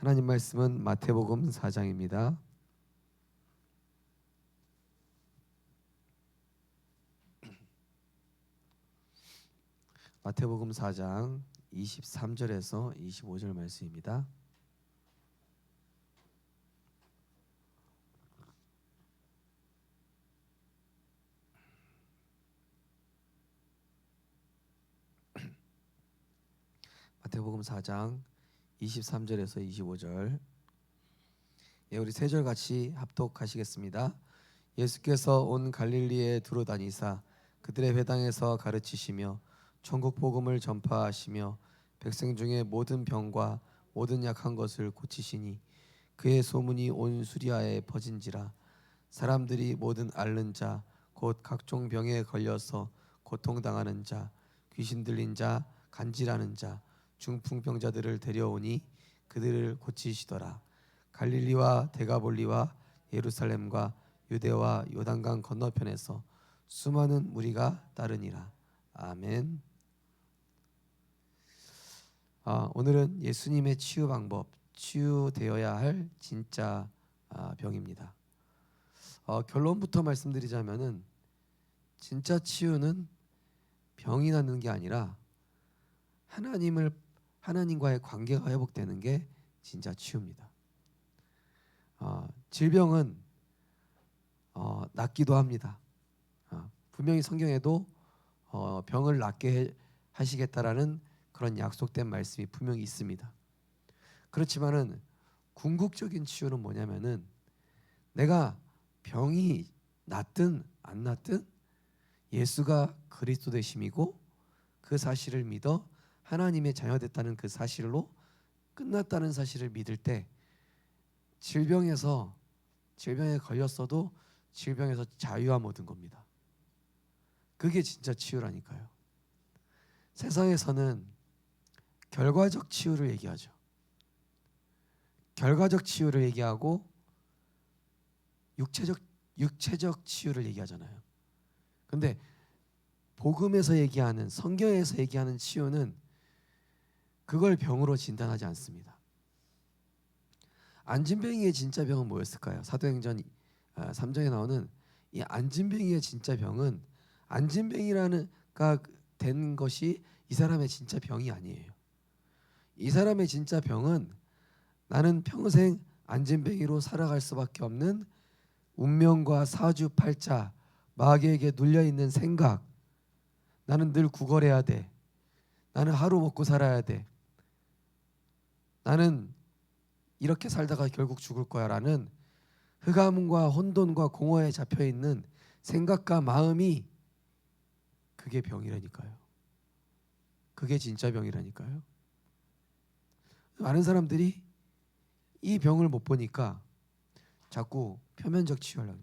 하나님 말씀은 마태복음 4장입니다. 마태복음 4장 23절에서 25절 말씀입니다. 마태복음 4장 23절에서 25절. 우리 세 절 같이 합독하시겠습니다. 예수께서 온 갈릴리에 두루 다니사 그들의 회당에서 가르치시며 천국 복음을 전파하시며 백성 중에 모든 병과 모든 약한 것을 고치시니 그의 소문이 온 수리아에 퍼진지라. 사람들이 모든 앓는 자 곧 각종 병에 걸려서 고통당하는 자, 귀신 들린 자, 간질하는 자, 중풍병자들을 데려오니 그들을 고치시더라. 갈릴리와 데가볼리와 예루살렘과 유대와 요단강 건너편에서 수많은 무리가 따르니라. 아멘. 오늘은 예수님의 치유 방법, 치유되어야 할 진짜 병입니다. 결론부터 말씀드리자면은 진짜 치유는 병이 낫는 게 아니라 하나님과의 관계가 회복되는 게 진짜 치유입니다. 질병은 낫기도 합니다. 분명히 성경에도 병을 낫게 하시겠다라는 그런 약속된 말씀이 분명히 있습니다. 그렇지만은 궁극적인 치유는 뭐냐면은 내가 병이 낫든 안 낫든 예수가 그리스도 되심이고 그 사실을 믿어 하나님의 자녀됐다는 그 사실로 끝났다는 사실을 믿을 때 질병에 걸렸어도 질병에서 자유함 얻은 겁니다. 그게 진짜 치유라니까요. 세상에서는 결과적 치유를 얘기하죠. 결과적 치유를 얘기하고 육체적 치유를 얘기하잖아요. 근데 복음에서 얘기하는, 성경에서 얘기하는 치유는 그걸 병으로 진단하지 않습니다. 안진뱅이의 진짜 병은 뭐였을까요? 사도행전 3장에 나오는 이 안진뱅이의 진짜 병은 안진뱅이가 된 것이 이 사람의 진짜 병이 아니에요. 이 사람의 진짜 병은 나는 평생 안진뱅이로 살아갈 수밖에 없는 운명과 사주팔자, 마귀에게 눌려있는 생각, 나는 늘 구걸해야 돼, 나는 하루 먹고 살아야 돼, 나는 이렇게 살다가 결국 죽을 거야 라는 흑암과 혼돈과 공허에 잡혀있는 생각과 마음이 그게 병이라니까요. 그게 진짜 병이라니까요. 많은 사람들이 이 병을 못 보니까 자꾸 표면적 치유하려고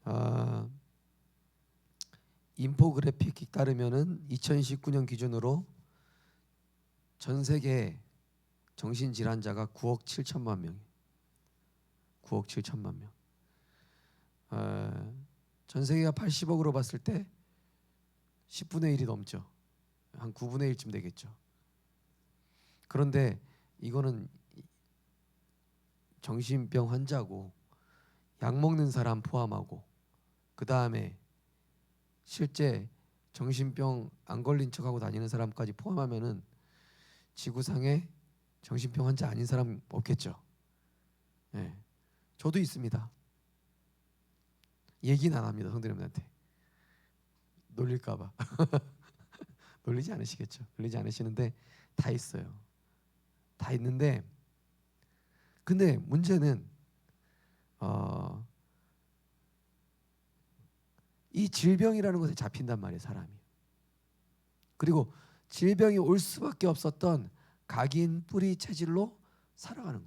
합니다. 인포그래픽에 따르면은 2019년 기준으로 전 세계 정신질환자가 9억 7천만 명. 9억 7천만 명. 전 세계가 80억으로 봤을 때 10분의 1이 넘죠. 한 9분의 1쯤 되겠죠. 그런데 이거는 정신병 환자고 약 먹는 사람 포함하고 그 다음에 실제 정신병 안 걸린 척하고 다니는 사람까지 포함하면은 지구상에 정신병 환자 아닌 사람 없겠죠. 네. 저도 있습니다. 얘기는 안 합니다. 성도님들한테 놀릴까봐. 놀리지 않으시겠죠. 놀리지 않으시는데 다 있어요. 다 있는데 근데 문제는 이 질병이라는 것에 잡힌단 말이에요. 사람이. 그리고 질병이 올 수밖에 없었던 각인 뿌리 체질로 살아가는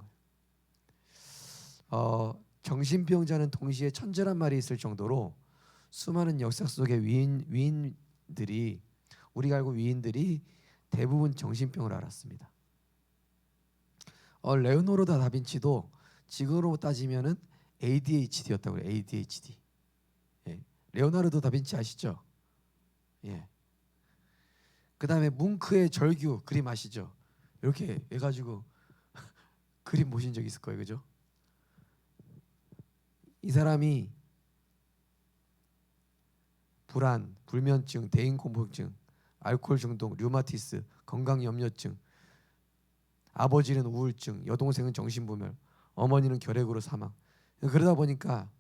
거예요. 정신병자는 동시에 천재란 말이 있을 정도로 수많은 역사 속의 위인들이 우리가 알고 위인들이 대부분 정신병을 앓았습니다. 레오나르도 다빈치도 지금으로 따지면은 ADHD였다고 그래요. ADHD. 예. 레오나르도 다빈치 아시죠? 예. 그 다음에 뭉크의 절규 그림 아시죠? 이렇게 해가지고 그림 보신 적 있을 거예요, 그죠? 이 사람이 불안, 불면증, 대인공포증, 알코올 중독, 류마티스, 건강염려증, 아버지는 우울증, 여동생은 정신분열, 어머니는 결핵으로 사망. 그러다 보니까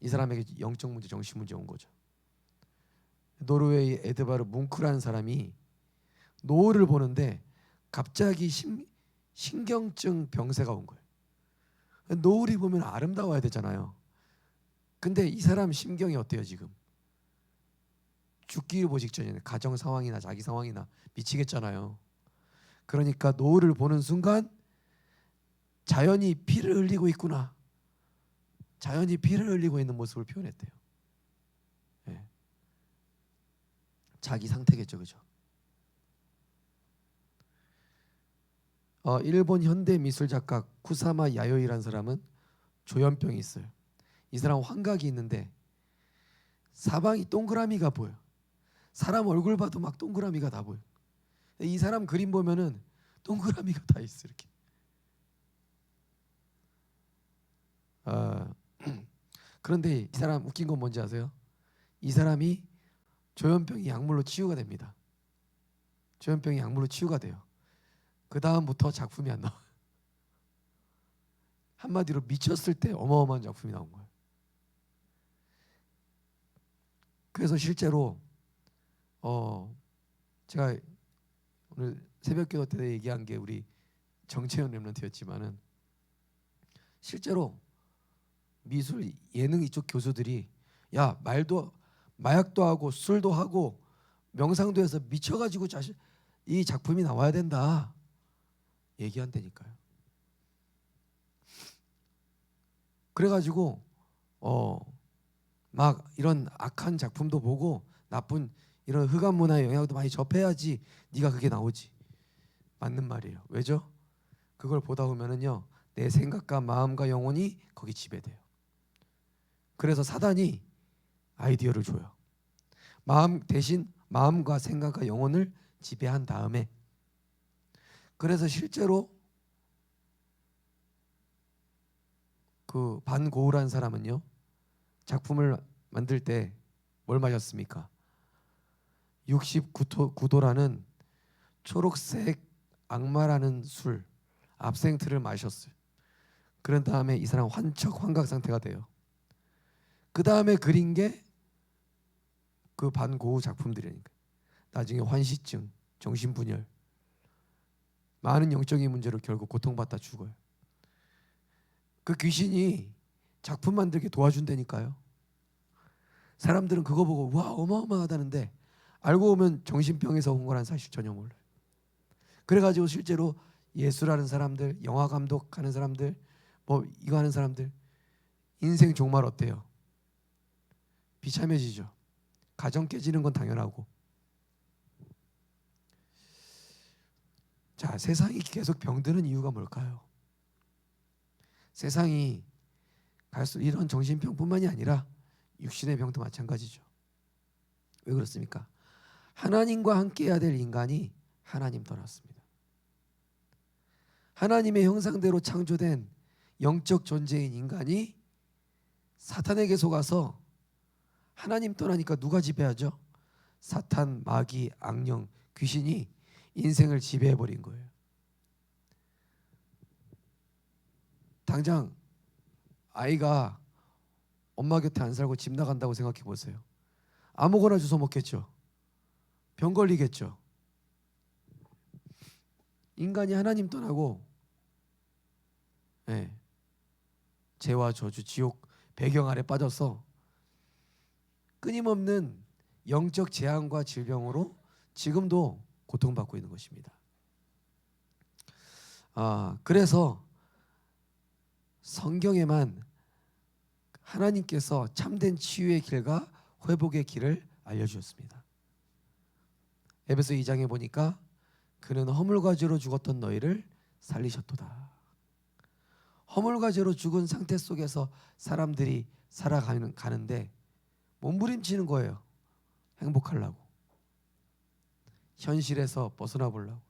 이 사람에게 영적 문제, 정신 문제 온 거죠. 노르웨이 에드바르 뭉크라는 사람이 노을을 보는데 갑자기 신경증 병세가 온 거예요. 노을이 보면 아름다워야 되잖아요. 근데 이 사람 심경이 어때요 지금? 죽기 일보 직전이네. 가정 상황이나 자기 상황이나 미치겠잖아요. 그러니까 노을을 보는 순간 자연이 피를 흘리고 있구나. 자연이 피를 흘리고 있는 모습을 표현했대요. 네. 자기 상태겠죠, 그죠? 일본 현대 미술 작가 쿠사마 야요이라는 사람은 조현병이 있어요. 이 사람 환각이 있는데 사방이 동그라미가 보여. 사람 얼굴 봐도 막 동그라미가 다 보여. 이 사람 그림 보면은 동그라미가 다 있어 이렇게. 그런데 이 사람 웃긴 건 뭔지 아세요? 이 사람이 조현병이 약물로 치유가 됩니다. 조현병이 약물로 치유가 돼요. 그 다음부터 작품이 안 나와. 한마디로 미쳤을 때 어마어마한 작품이 나온 거예요. 그래서 실제로 제가 오늘 새벽기도 때 얘기한 게 우리 정채연 랩런트였지만은 실제로 미술 예능 이쪽 교수들이 야 말도 마약도 하고 술도 하고 명상도 해서 미쳐가지고 이 작품이 나와야 된다 얘기한다니까요. 그래가지고 막 이런 악한 작품도 보고 나쁜 이런 흑암 문화의 영향도 많이 접해야지 네가 그게 나오지. 맞는 말이에요. 왜죠? 그걸 보다 보면은요 내 생각과 마음과 영혼이 거기 지배돼요. 그래서 사단이 아이디어를 줘요. 마음 대신 마음과 생각과 영혼을 지배한 다음에 그래서 실제로 그 반고우라는 사람은요 작품을 만들 때 뭘 마셨습니까? 69도라는 초록색 악마라는 술 압생트를 마셨어요. 그런 다음에 이 사람 환각 상태가 돼요. 그 다음에 그린 게 그 반고우 작품들이니까 나중에 환시증, 정신분열, 많은 영적인 문제로 결국 고통받다 죽어요. 그 귀신이 작품 만들게 도와준다니까요. 사람들은 그거 보고 와 어마어마하다는데 알고 보면 정신병에서 온 거란 사실 전혀 몰라요. 그래가지고 실제로 예술하는 사람들, 영화 감독하는 사람들, 뭐 이거 하는 사람들 인생 종말 어때요? 비참해지죠. 가정 깨지는 건 당연하고. 자, 세상이 계속 병드는 이유가 뭘까요? 세상이 갈수록 이런 정신병뿐만이 아니라 육신의 병도 마찬가지죠. 왜 그렇습니까? 하나님과 함께해야 될 인간이 하나님 떠났습니다. 하나님의 형상대로 창조된 영적 존재인 인간이 사탄에게 속아서 하나님 떠나니까 누가 지배하죠? 사탄, 마귀, 악령, 귀신이 인생을 지배해버린 거예요. 당장 아이가 엄마 곁에 안 살고 집 나간다고 생각해 보세요. 아무거나 주워 먹겠죠. 병 걸리겠죠. 인간이 하나님 떠나고 죄와 저주, 지옥 배경 아래 빠져서 끊임없는 영적 재앙과 질병으로 지금도 고통받고 있는 것입니다. 그래서 성경에만 하나님께서 참된 치유의 길과 회복의 길을 알려주셨습니다. 에베소 2장에 보니까 그는 허물과 죄로 죽었던 너희를 살리셨도다. 허물과 죄로 죽은 상태 속에서 사람들이 살아가는데 몸부림치는 거예요. 행복하려고. 현실에서 벗어나 보려고.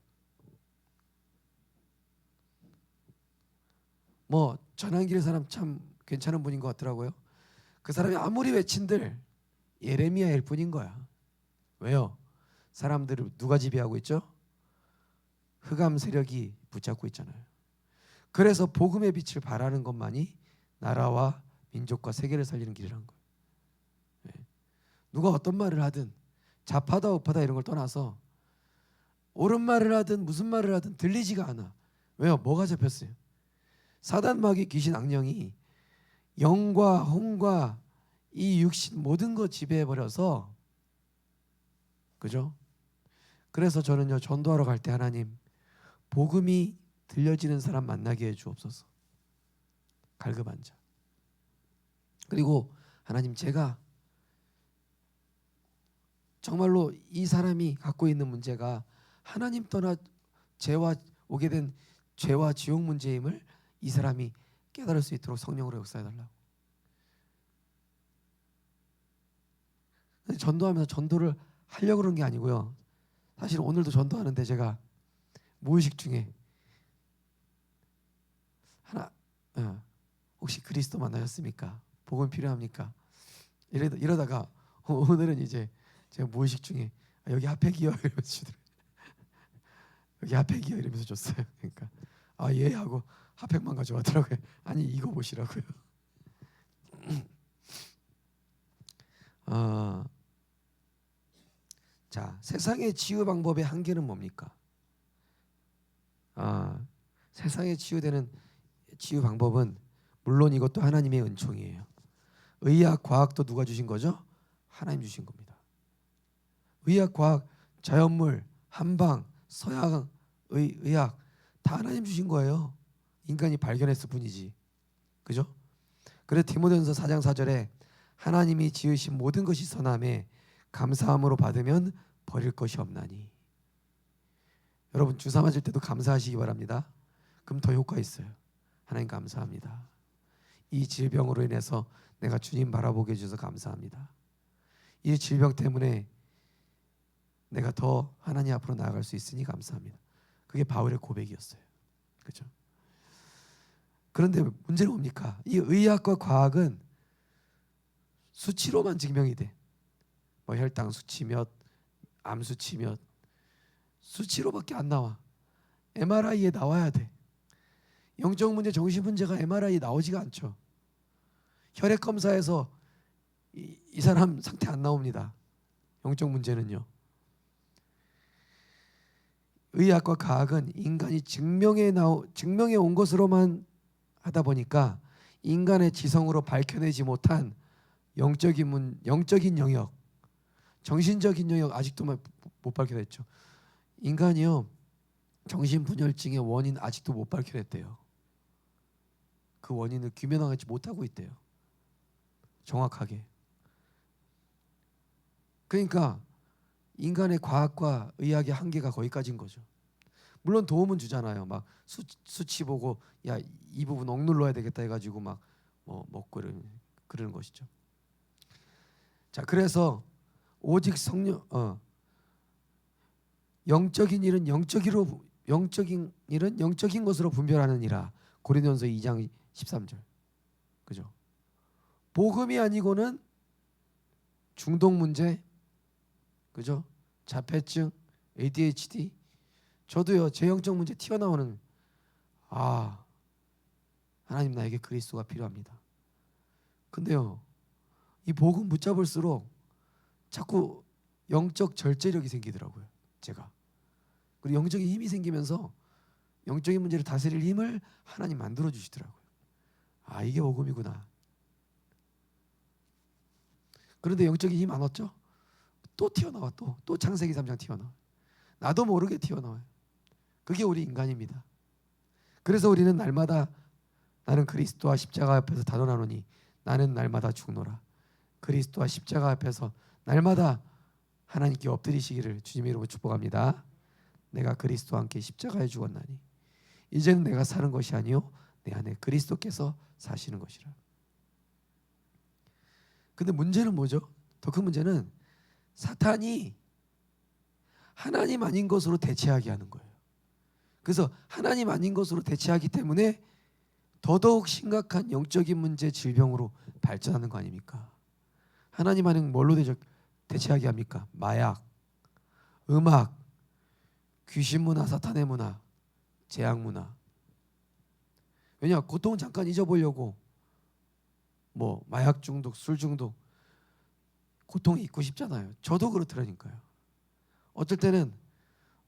뭐 전환길의 사람 참 괜찮은 분인 것 같더라고요. 그 사람이 아무리 외친들 예레미야일 뿐인 거야. 왜요? 사람들을 누가 지배하고 있죠? 흑암 세력이 붙잡고 있잖아요. 그래서 복음의 빛을 발하는 것만이 나라와 민족과 세계를 살리는 길이라는 거예요. 네. 누가 어떤 말을 하든 좌파다 우파다 이런 걸 떠나서 옳은 말을 하든 무슨 말을 하든 들리지가 않아. 왜요? 뭐가 잡혔어요? 사단 마귀 귀신 악령이 영과 혼과 이 육신 모든 거 지배해 버려서, 그죠? 그래서 저는요, 전도하러 갈 때 하나님 복음이 들려지는 사람 만나게 해 주옵소서. 갈급한 자. 그리고 하나님, 제가 정말로 이 사람이 갖고 있는 문제가 하나님 떠나 죄와 오게 된 죄와 지옥 문제임을 이 사람이 깨달을 수 있도록 성령으로 역사해 달라고. 전도하면서 전도를 하려고 그런 게 아니고요. 사실 오늘도 전도하는데 제가 무의식 중에 하나 혹시 그리스도 만나셨습니까? 복음 필요합니까? 이러다가 오늘은 이제 제가 무의식 중에 여기 앞에 기어 이러면서 주더라고요. 여기 핫팩이요 이러면서 줬어요. 그러니까 예 하고 핫팩만 가져왔더라고요. 아니 이거 보시라고요. 자, 세상의 치유 방법의 한계는 뭡니까? 세상에 치유되는 치유 방법은 물론 이것도 하나님의 은총이에요. 의학, 과학도 누가 주신 거죠? 하나님 주신 겁니다. 의학, 과학, 자연물, 한방, 서양 의학 다 하나님 주신 거예요. 인간이 발견했을 뿐이지. 그죠? 그래서 디모데전서 4장 4절에 하나님이 지으신 모든 것이 선함에 감사함으로 받으면 버릴 것이 없나니. 여러분 주사 맞을 때도 감사하시기 바랍니다. 그럼 더 효과 있어요. 하나님 감사합니다. 이 질병으로 인해서 내가 주님 바라보게 해주셔서 감사합니다. 이 질병 때문에 내가 더 하나님 앞으로 나아갈 수 있으니 감사합니다. 그게 바울의 고백이었어요. 그렇죠? 그런데 문제는 뭡니까? 이 의학과 과학은 수치로만 증명이 돼. 뭐 혈당 수치 몇, 암 수치 몇, 수치로밖에 안 나와. MRI에 나와야 돼. 영적 문제, 정신 문제가 MRI에 나오지가 않죠. 혈액 검사에서 이 사람 상태 안 나옵니다. 영적 문제는요. 의학과 과학은 인간이 증명해 온 것으로만 하다 보니까 인간의 지성으로 밝혀내지 못한 영적인 영역, 정신적인 영역 아직도 못 밝혀냈죠. 인간이요, 정신분열증의 원인 아직도 못 밝혀냈대요. 그 원인을 규명하지 못하고 있대요. 정확하게. 그러니까 인간의 과학과 의학의 한계가 거기까지인 거죠. 물론 도움은 주잖아요. 막 수치 보고 야 이 부분 억눌러야 되겠다 해가지고 막 먹고 그러는 것이죠. 자, 그래서 오직 성령 영적인 일은 영적인 것으로 분별하느니라. 고린도전서 2장 13절. 그죠? 복음이 아니고는 중독 문제, 그죠? 자폐증, ADHD. 저도요, 제 영적 문제 튀어나오는 하나님 나에게 그리스도가 필요합니다. 근데요, 이 복음 붙잡을수록 자꾸 영적 절제력이 생기더라고요. 제가. 그리고 영적인 힘이 생기면서 영적인 문제를 다스릴 힘을 하나님 만들어 주시더라고요. 이게 복음이구나. 그런데 영적인 힘 안 얻죠? 또 튀어나와. 또 창세기 3장 튀어나와. 나도 모르게 튀어나와요. 그게 우리 인간입니다. 그래서 우리는 날마다 나는 그리스도와 십자가 앞에서 단언하노니 나는 날마다 죽노라. 그리스도와 십자가 앞에서 날마다 하나님께 엎드리시기를 주님의 이름으로 축복합니다. 내가 그리스도와 함께 십자가에 죽었나니 이제는 내가 사는 것이 아니요 내 안에 그리스도께서 사시는 것이라. 근데 문제는 뭐죠? 더 큰 문제는 사탄이 하나님 아닌 것으로 대체하게 하는 거예요. 그래서 하나님 아닌 것으로 대체하기 때문에 더더욱 심각한 영적인 문제, 질병으로 발전하는 거 아닙니까? 하나님 안에 뭘로 대체하게 합니까? 마약, 음악, 귀신 문화, 사탄의 문화, 재앙 문화. 왜냐? 고통은 잠깐 잊어보려고 뭐 마약 중독, 술 중독, 고통이 잊고 싶잖아요. 저도 그렇더라니까요. 어쩔 때는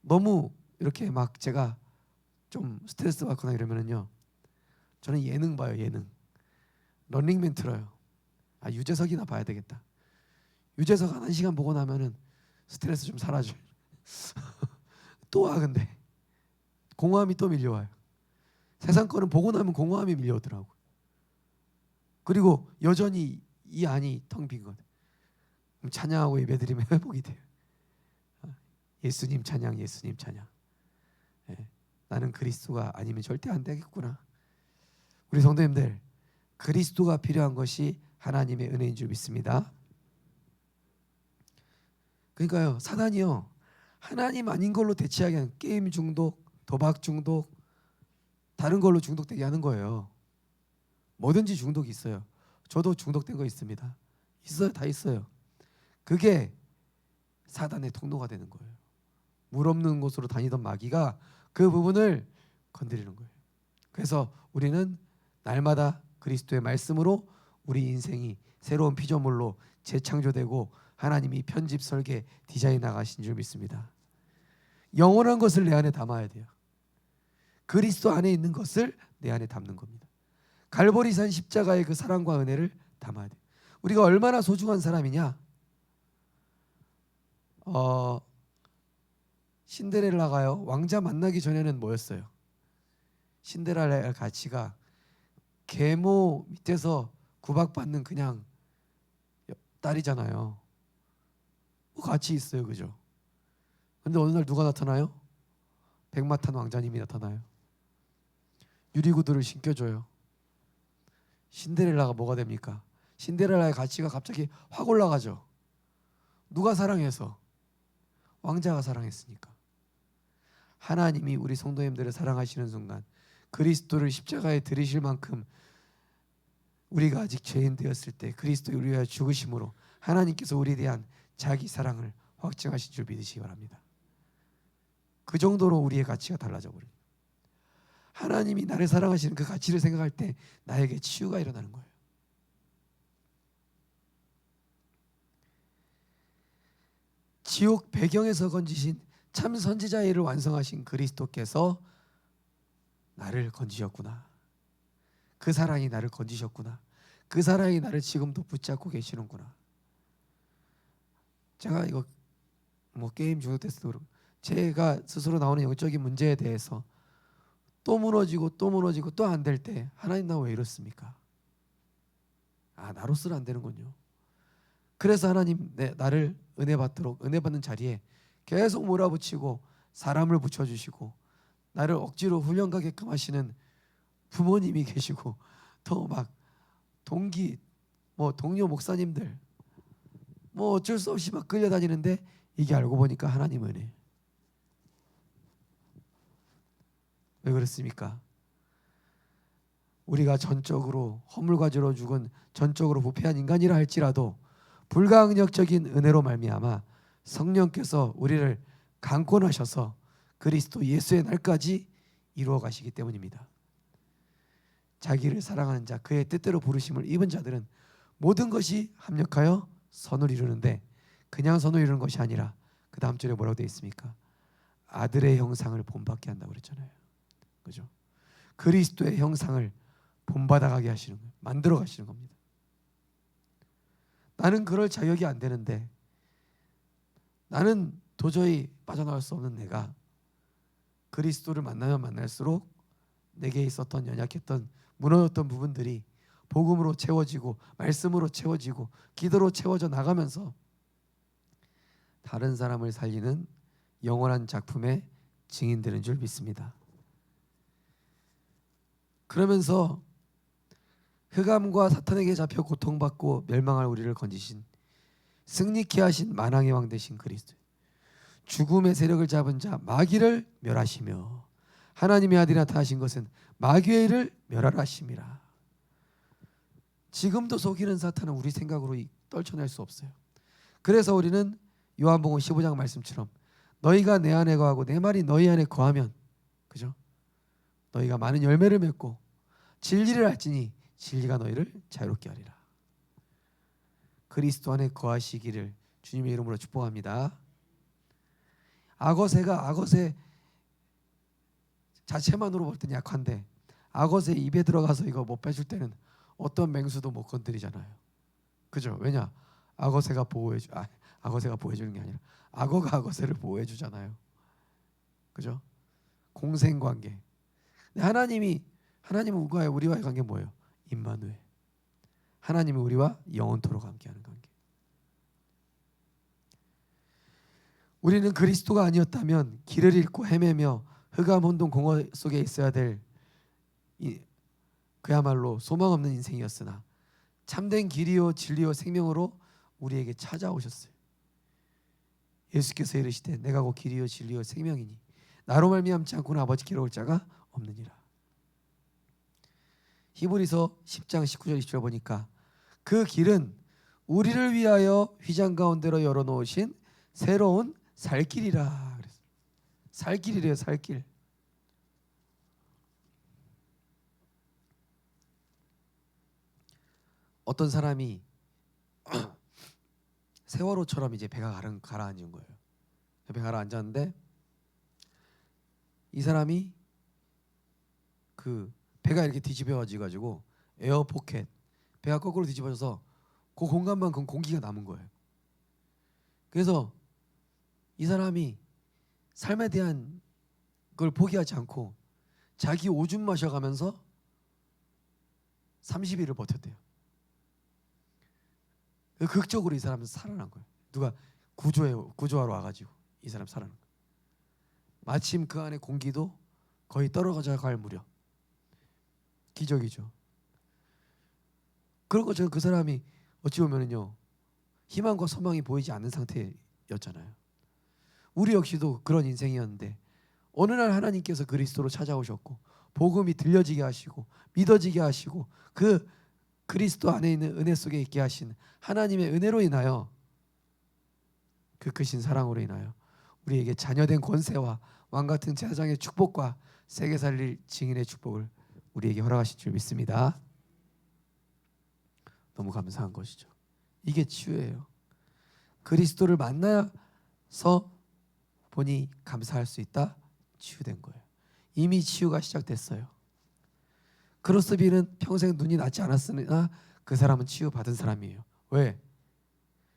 너무 이렇게 막 제가 좀 스트레스 받거나 이러면은요, 저는 예능 봐요. 예능. 런닝맨 틀어요. 아, 유재석이나 봐야 되겠다. 유재석 한 1시간 보고 나면은 스트레스 좀 사라져요. 또 와. 근데 공허함이 또 밀려와요. 세상 거는 보고 나면 공허함이 밀려오더라고. 그리고 여전히 이 안이 텅 빈 것. 찬양하고 예배드리면 회복이 돼요. 예수님 찬양, 예수님 찬양. 예, 나는 그리스도가 아니면 절대 안 되겠구나. 우리 성도님들, 그리스도가 필요한 것이 하나님의 은혜인 줄 믿습니다. 그러니까요, 사단이요, 하나님 아닌 걸로 대체하게 하는, 게임 중독, 도박 중독, 다른 걸로 중독되게 하는 거예요. 뭐든지 중독이 있어요. 저도 중독된 거 있습니다. 있어요. 다 있어요. 그게 사단의 통로가 되는 거예요. 물 없는 곳으로 다니던 마귀가 그 부분을 건드리는 거예요. 그래서 우리는 날마다 그리스도의 말씀으로 우리 인생이 새로운 피조물로 재창조되고 하나님이 편집, 설계, 디자인 나가신 줄 믿습니다. 영원한 것을 내 안에 담아야 돼요. 그리스도 안에 있는 것을 내 안에 담는 겁니다. 갈보리산 십자가의 그 사랑과 은혜를 담아야 돼요. 우리가 얼마나 소중한 사람이냐? 신데렐라가요, 왕자 만나기 전에는 뭐였어요? 신데렐라의 가치가 계모 밑에서 구박받는 그냥 딸이잖아요. 뭐 가치 있어요, 그죠? 근데 어느 날 누가 나타나요? 백마탄 왕자님이 나타나요. 유리구두를 신겨줘요. 신데렐라가 뭐가 됩니까? 신데렐라의 가치가 갑자기 확 올라가죠. 누가 사랑해서? 왕자가 사랑했으니까. 하나님이 우리 성도님들을 사랑하시는 순간, 그리스도를 십자가에 들이실 만큼 우리가 아직 죄인 되었을 때 그리스도의 우리 위하여 죽으심으로 하나님께서 우리에 대한 자기 사랑을 확증하신 줄 믿으시기 바랍니다. 그 정도로 우리의 가치가 달라져 버려요. 하나님이 나를 사랑하시는 그 가치를 생각할 때 나에게 치유가 일어나는 거예요. 지옥 배경에서 건지신 참 선지자의 일을 완성하신 그리스도께서 나를 건지셨구나. 그 사랑이 나를 건지셨구나. 그 사랑이 나를 지금도 붙잡고 계시는구나. 제가 이거 뭐 게임 중독됐을 때도 제가 스스로 나오는 영적인 문제에 대해서 또 무너지고 또 무너지고 또 안 될 때, 하나님 나 왜 이렇습니까? 아, 나로서는 안 되는군요. 그래서 하나님 나를 은혜 받도록, 은혜 받는 자리에 계속 몰아붙이고 사람을 붙여주시고 나를 억지로 훈련 가게끔 하시는 부모님이 계시고, 또 막 동기 뭐 동료 목사님들 뭐 어쩔 수 없이 막 끌려다니는데, 이게 알고 보니까 하나님 은혜. 왜 그렇습니까? 우리가 전적으로 허물과지로 죽은 전적으로 부패한 인간이라 할지라도 불가항력적인 은혜로 말미암아 성령께서 우리를 강권하셔서 그리스도 예수의 날까지 이루어 가시기 때문입니다. 자기를 사랑하는 자, 그의 뜻대로 부르심을 입은 자들은 모든 것이 합력하여 선을 이루는데, 그냥 선을 이루는 것이 아니라 그 다음 절에 뭐라고 되어 있습니까? 아들의 형상을 본받게 한다고 그랬잖아요. 그죠? 그리스도의 형상을 본받아가게 하시는 거예요. 만들어 가시는 겁니다. 나는 그럴 자격이 안 되는데, 나는 도저히 빠져나갈 수 없는 내가 그리스도를 만나면 만날수록 내게 있었던 연약했던 무너졌던 부분들이 복음으로 채워지고 말씀으로 채워지고 기도로 채워져 나가면서 다른 사람을 살리는 영원한 작품의 증인되는 줄 믿습니다. 그러면서 흑암과 사탄에게 잡혀 고통받고 멸망할 우리를 건지신, 승리케 하신 만왕의 왕 되신 그리스도, 죽음의 세력을 잡은 자 마귀를 멸하시며 하나님의 아들이 나타나신 것은 마귀의 일을 멸하라 하심이라. 지금도 속이는 사탄은 우리 생각으로 떨쳐낼 수 없어요. 그래서 우리는 요한복음 15장 말씀처럼 너희가 내 안에 거하고 내 말이 너희 안에 거하면, 그죠? 너희가 많은 열매를 맺고 진리를 알지니 진리가 너희를 자유롭게 하리라. 그리스도 안에 거하시기를 주님의 이름으로 축복합니다. 악어새 자체만으로 볼 때는 약한데 악어새 입에 들어가서 이거 못 빼줄 때는 어떤 맹수도 못 건드리잖아요. 그죠? 왜냐? 악어새가 보호해주는 게 아니라 악어가 악어새를 보호해주잖아요. 그죠? 공생관계. 하나님은 우리와의 관계 뭐예요? 임마누엘. 하나님은 우리와 영원토록 함께하는 관계. 우리는 그리스도가 아니었다면 길을 잃고 헤매며 흑암 혼돈 공허 속에 있어야 될 그야말로 소망 없는 인생이었으나 참된 길이요 진리요 생명으로 우리에게 찾아오셨어요. 예수께서 이르시되 내가 곧 길이요 진리요 생명이니 나로 말미암지 않고는 아버지께로 올 자가 없느니라. 히브리서 10장 19절 20절 보니까 그 길은 우리를 위하여 휘장 가운데로 열어놓으신 새로운 살길이라. 살길이래요. 살길. 어떤 사람이 세월호처럼 이제 배가 가라앉은 거예요. 배가 가라앉았는데 이 사람이 그 배가 이렇게 뒤집어가지고 에어포켓, 배가 거꾸로 뒤집어져서 그 공간만큼 공기가 남은 거예요. 그래서 이 사람이 삶에 대한 걸 포기하지 않고 자기 오줌 마셔가면서 30일을 버텼대요. 극적으로 이 사람은 살아난 거예요. 누가 구조하러 와가지고 이 사람 살아난 거예요. 마침 그 안에 공기도 거의 떨어져 갈 무렵. 기적이죠. 그런 것처럼 그 사람이 어찌 보면은요 희망과 소망이 보이지 않는 상태였잖아요. 우리 역시도 그런 인생이었는데 어느 날 하나님께서 그리스도로 찾아오셨고 복음이 들려지게 하시고 믿어지게 하시고 그 그리스도 안에 있는 은혜 속에 있게 하신 하나님의 은혜로 인하여 그 크신 사랑으로 인하여 우리에게 자녀된 권세와 왕같은 제사장의 축복과 세계 살릴 증인의 축복을 우리에게 허락하신 줄 믿습니다. 너무 감사한 것이죠. 이게 치유예요. 그리스도를 만나서 보니 감사할 수 있다. 치유된 거예요. 이미 치유가 시작됐어요. 크로스비는 평생 눈이 낫지 않았으나 그 사람은 치유받은 사람이에요. 왜?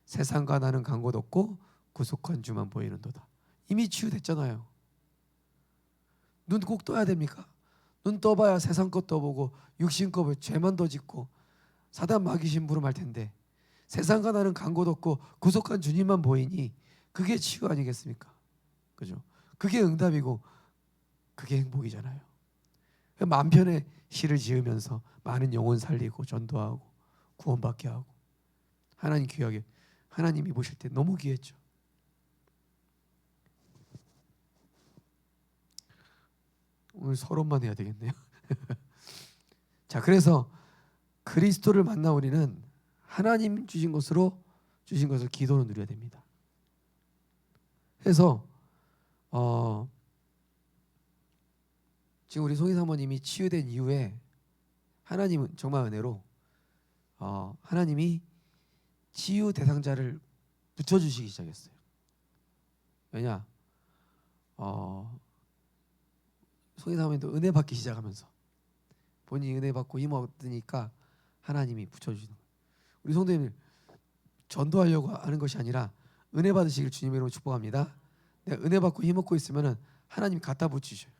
세상과 나는 간 곳 없고 구속한 주만 보이는도다. 이미 치유됐잖아요. 눈 꼭 떠야 됩니까? 눈 떠봐야 세상 것 떠보고 육신 것 죄만 더 짓고 사단 마귀 심부름할 텐데 세상과 나는 간 곳 없고 구속한 주님만 보이니 그게 치유 아니겠습니까? 그죠? 그게 응답이고 그게 행복이잖아요. 마음 편에 시를 지으면서 많은 영혼 살리고 전도하고 구원받게 하고 하나님 귀하게 하나님이 보실 때 너무 귀했죠. 오늘 서론만 해야 되겠네요. 자, 그래서 그리스도를 만나 우리는 하나님 주신 것을 기도로 누려야 됩니다. 그래서 지금 우리 송희 사모님이 치유된 이후에 하나님은 정말 은혜로 하나님이 치유 대상자를 붙여주시기 시작했어요. 왜냐? 송희 사모님도 은혜 받기 시작하면서 본인이 은혜 받고 힘 얻으니까 하나님이 붙여주시는 거예요. 우리 성도님들 전도하려고 하는 것이 아니라 은혜 받으시길 주님의 이름으로 축복합니다. 내가 은혜 받고 힘 얻고 있으면 하나님이 갖다 붙이셔요.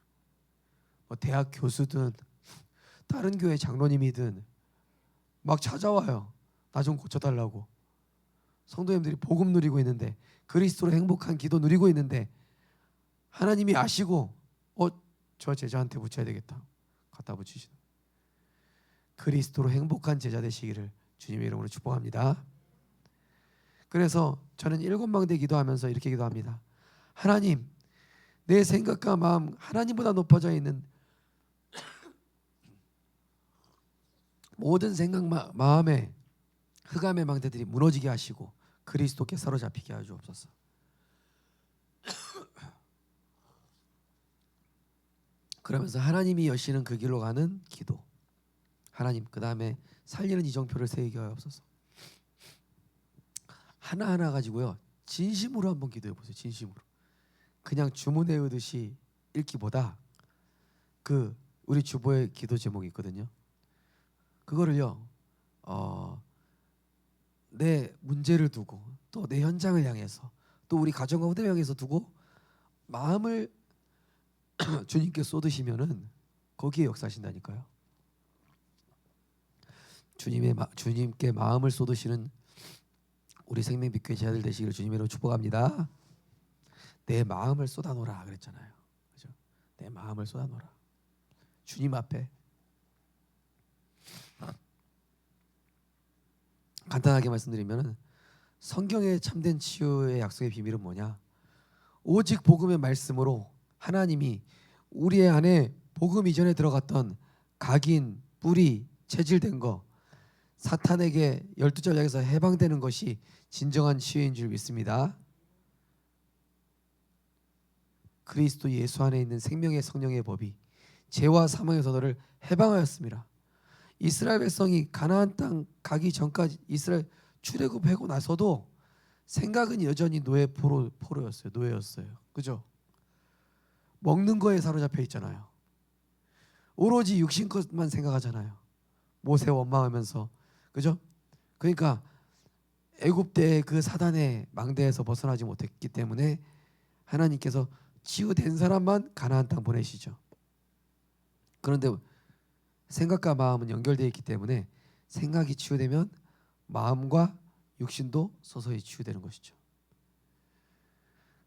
뭐 대학 교수든 다른 교회 장로님이든 막 찾아와요. 나 좀 고쳐달라고. 성도님들이 복음 누리고 있는데 그리스도로 행복한 기도 누리고 있는데 하나님이 아시고 저 제자한테 붙여야 되겠다. 갖다 붙이시는. 그리스도로 행복한 제자 되시기를 주님의 이름으로 축복합니다. 그래서 저는 7망대 기도하면서 이렇게 기도합니다. 하나님, 내 생각과 마음 하나님보다 높아져 있는 모든 생각 마음에 흑암의 망대들이 무너지게 하시고 그리스도께 사로잡히게 하여 주옵소서. 그러면서 하나님이 여시는 그 길로 가는 기도, 하나님 그 다음에 살리는 이정표를 세우게 하옵소서. 하나하나 가지고요 진심으로 한번 기도해 보세요. 진심으로. 그냥 주문해 의듯이 읽기보다 그 우리 주보에 기도 제목이 있거든요. 그거를요 내 문제를 두고 또 내 현장을 향해서 또 우리 가정과 후대를 향해서 두고 마음을 주님께 쏟으시면은 거기에 역사하신다니까요. 주님께 마음을 쏟으시는 우리 생명빛교회 제자들 되시기를 주님으로 축복합니다. 내 마음을 쏟아놓으라 그랬잖아요. 그죠? 내 마음을 쏟아놓으라. 주님 앞에. 간단하게 말씀드리면 성경의 참된 치유의 약속의 비밀은 뭐냐? 오직 복음의 말씀으로 하나님이 우리 안에 복음 이전에 들어갔던 각인, 뿌리, 체질된 거 사탄에게 12전략에서 해방되는 것이 진정한 치유인 줄 믿습니다. 그리스도 예수 안에 있는 생명의 성령의 법이 죄와 사망에서 너를 해방하였습니다. 이스라엘 백성이 가나안 땅 가기 전까지 이스라엘 출애굽하고 나서도 생각은 여전히 포로였어요. 노예였어요. 그죠? 먹는 거에 사로잡혀 있잖아요. 오로지 육신 것만 생각하잖아요. 모세 원망하면서. 그죠? 그러니까 애굽대의 그 사단의 망대에서 벗어나지 못했기 때문에 하나님께서 치유된 사람만 가나안 땅 보내시죠. 그런데 생각과 마음은 연결되어 있기 때문에 생각이 치유되면 마음과 육신도 서서히 치유되는 것이죠.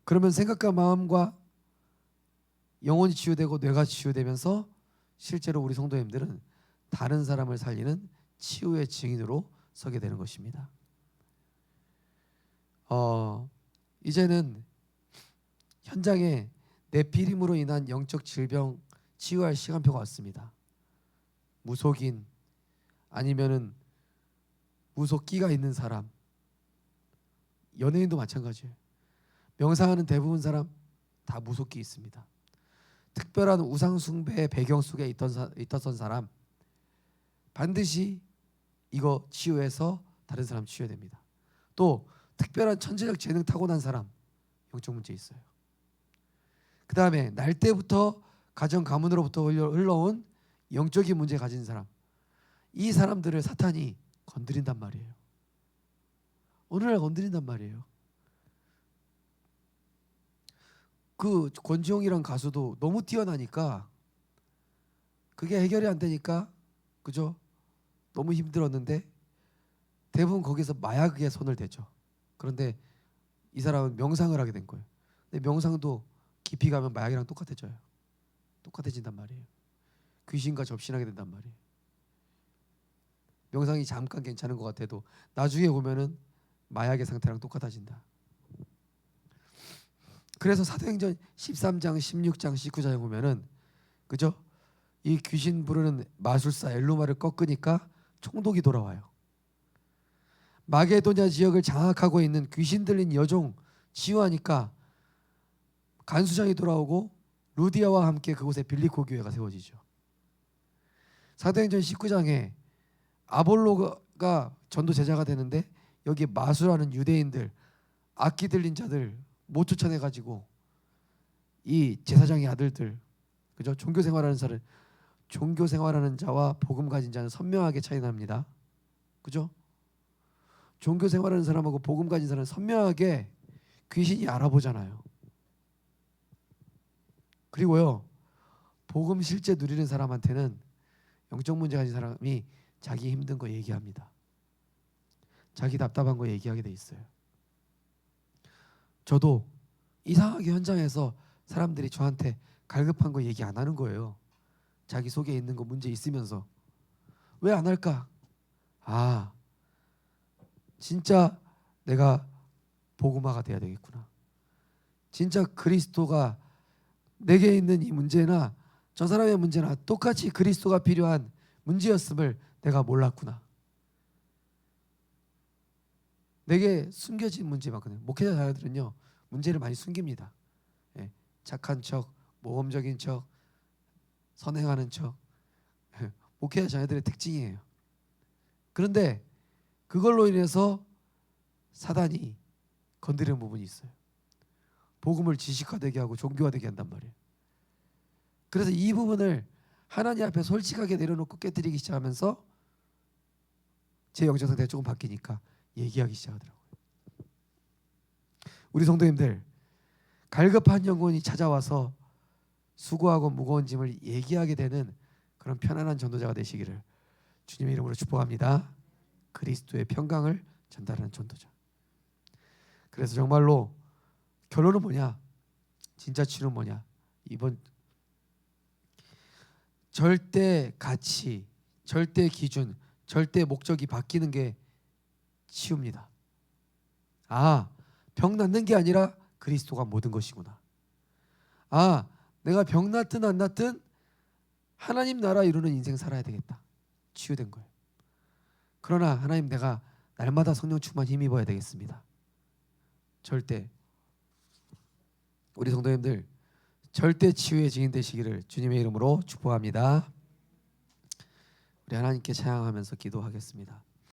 그러면 생각과 마음과 영혼이 치유되고 뇌가 치유되면서 실제로 우리 성도님들은 다른 사람을 살리는 치유의 증인으로 서게 되는 것입니다. 이제는 현장에 네피림으로 인한 영적 질병 치유할 시간표가 왔습니다. 무속인 아니면은 무속기가 있는 사람, 연예인도 마찬가지예요. 명상하는 대부분 사람 다 무속기 있습니다. 특별한 우상 숭배의 배경 속에 있었던 사람 반드시 이거 치유해서 다른 사람 치유됩니다. 또 특별한 천재적 재능 타고난 사람 영적 문제 있어요. 그 다음에 날 때부터 가정 가문으로부터 흘러온 영적인 문제 가진 사람, 이 사람들을 사탄이 건드린단 말이에요. 어느 날 건드린단 말이에요. 그 권지용이란 가수도 너무 뛰어나니까 그게 해결이 안 되니까 그죠? 너무 힘들었는데 대부분 거기서 마약에 손을 대죠. 그런데 이 사람은 명상을 하게 된 거예요. 근데 명상도 깊이 가면 마약이랑 똑같아져요. 똑같아진단 말이에요. 귀신과 접신하게 된단 말이에요. 명상이 잠깐 괜찮은 것 같아도 나중에 보면은 마약의 상태랑 똑같아진다. 그래서 사도행전 13장, 16장, 19장에 보면은 그죠? 이 귀신 부르는 마술사 엘루마를 꺾으니까 총독이 돌아와요. 마게도냐 지역을 장악하고 있는 귀신 들린 여종 치유하니까 간수장이 돌아오고 루디아와 함께 그곳에 빌리코 교회가 세워지죠. 사도행전 19장에 아볼로가 전도 제자가 되는데 여기 마술하는 유대인들, 악기 들린 자들 못 쫓아내 가지고 이 제사장의 아들들, 그죠? 종교 생활하는 자와 복음 가진 자는 선명하게 차이 납니다. 그죠? 종교 생활하는 사람하고 복음 가진 사람은 선명하게 귀신이 알아보잖아요. 그리고요, 복음 실제 누리는 사람한테는 영적 문제 가진 사람이 자기 힘든 거 얘기합니다. 자기 답답한 거 얘기하게 돼 있어요. 저도 이상하게 현장에서 사람들이 저한테 갈급한 거 얘기 안 하는 거예요. 자기 속에 있는 거 문제 있으면서. 왜 안 할까? 아, 진짜 내가 복음화가 돼야 되겠구나. 진짜 그리스도가 내게 있는 이 문제나 저 사람의 문제나 똑같이 그리스도가 필요한 문제였음을 내가 몰랐구나. 내게 숨겨진 문제 많거든요. 목회자 자녀들은요 문제를 많이 숨깁니다. 예, 착한 척, 모험적인 척, 선행하는 척. 목회자 자녀들의 특징이에요. 그런데 그걸로 인해서 사단이 건드리는 부분이 있어요. 복음을 지식화되게 하고 종교화되게 한단 말이에요. 그래서 이 부분을 하나님 앞에 솔직하게 내려놓고 깨뜨리기 시작하면서 제 영적 상태가 조금 바뀌니까 얘기하기 시작하더라고요. 우리 성도님들, 갈급한 영혼이 찾아와서 수고하고 무거운 짐을 얘기하게 되는 그런 편안한 전도자가 되시기를 주님의 이름으로 축복합니다. 그리스도의 평강을 전달하는 전도자. 그래서 정말로 결론은 뭐냐? 진짜 치유는 뭐냐? 이번 절대 가치, 절대 기준, 절대 목적이 바뀌는 게 치유입니다. 아, 병 낫는 게 아니라 그리스도가 모든 것이구나. 아, 내가 병 낫든 안 낫든 하나님 나라 이루는 인생 살아야 되겠다. 치유된 거예요. 그러나 하나님, 내가 날마다 성령 충만 힘입어야 되겠습니다. 절대, 우리 성도님들 절대 치유의 증인 되시기를 주님의 이름으로 축복합니다. 우리 하나님께 찬양하면서 기도하겠습니다.